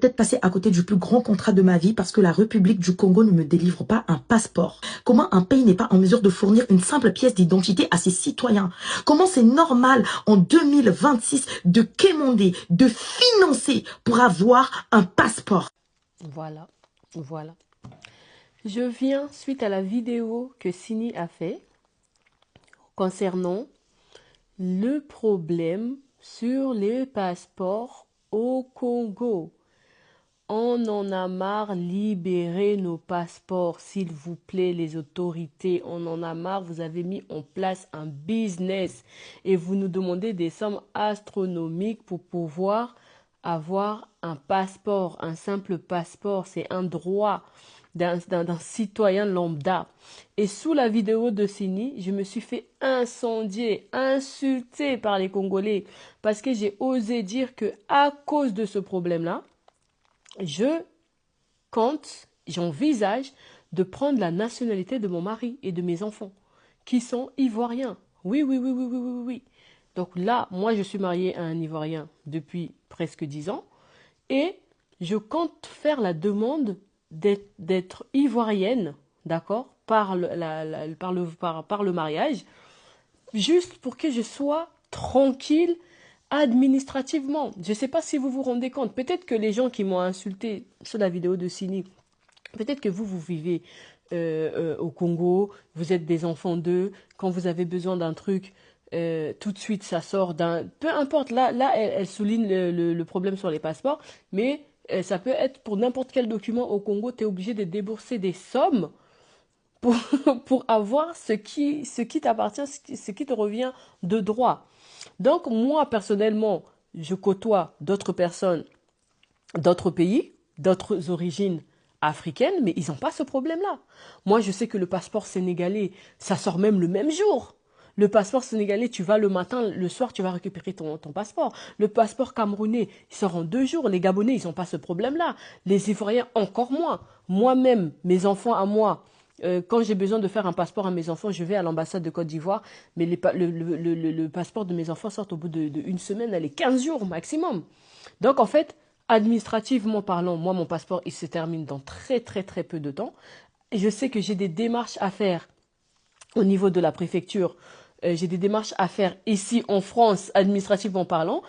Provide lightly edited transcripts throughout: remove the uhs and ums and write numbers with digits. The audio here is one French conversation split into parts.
Peut-être passer à côté du plus grand contrat de ma vie parce que la République du Congo ne me délivre pas un passeport. Comment un pays n'est pas en mesure de fournir une simple pièce d'identité à ses citoyens? Comment c'est normal en 2026 de quémander, de financer pour avoir un passeport? Voilà, voilà. Je viens suite à la vidéo que Sini a fait concernant le problème sur les passeports au Congo. On en a marre, libérez nos passeports, s'il vous plaît, les autorités. On en a marre, vous avez mis en place un business et vous nous demandez des sommes astronomiques pour pouvoir avoir un passeport, un simple passeport. C'est un droit d'un citoyen lambda. Et sous la vidéo de Sini, je me suis fait incendier, insulter par les Congolais parce que j'ai osé dire que à cause de ce problème-là, j'envisage de prendre la nationalité de mon mari et de mes enfants, qui sont ivoiriens. Oui, oui, oui, oui, oui, oui, oui. Donc là, moi, je suis mariée à un Ivoirien depuis presque 10 ans et je compte faire la demande d'être ivoirienne, d'accord, par le mariage, juste pour que je sois tranquille administrativement. Je ne sais pas si vous vous rendez compte. Peut-être que les gens qui m'ont insulté sur la vidéo de Sini, peut-être que vous vivez au Congo, vous êtes des enfants d'eux, quand vous avez besoin d'un truc, tout de suite ça sort d'un... Peu importe, là elle souligne le problème sur les passeports, mais ça peut être pour n'importe quel document au Congo, tu es obligé de débourser des sommes pour, pour avoir ce qui t'appartient, ce qui te revient de droit. Donc moi, personnellement, je côtoie d'autres personnes, d'autres pays, d'autres origines africaines, mais ils n'ont pas ce problème-là. Moi, je sais que le passeport sénégalais, ça sort même le même jour. Le passeport sénégalais, tu vas le matin, le soir, tu vas récupérer ton passeport. Le passeport camerounais, il sort en 2 jours. Les Gabonais, ils n'ont pas ce problème-là. Les Ivoiriens, encore moins. Moi-même, mes enfants à moi, quand j'ai besoin de faire un passeport à mes enfants, je vais à l'ambassade de Côte d'Ivoire, mais le passeport de mes enfants sort au bout d'une semaine, allez, 15 jours maximum. Donc en fait, administrativement parlant, moi mon passeport il se termine dans très très très peu de temps. Et je sais que j'ai des démarches à faire au niveau de la préfecture, j'ai des démarches à faire ici en France, administrativement parlant,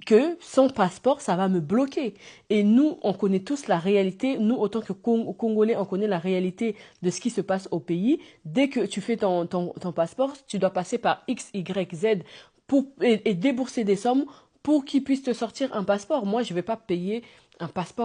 que sans passeport, ça va me bloquer. Et nous, on connaît tous la réalité. Nous, autant que Congolais, on connaît la réalité de ce qui se passe au pays. Dès que tu fais ton passeport, tu dois passer par X, Y, Z et débourser des sommes pour qu'ils puissent te sortir un passeport. Moi, je ne vais pas payer un passeport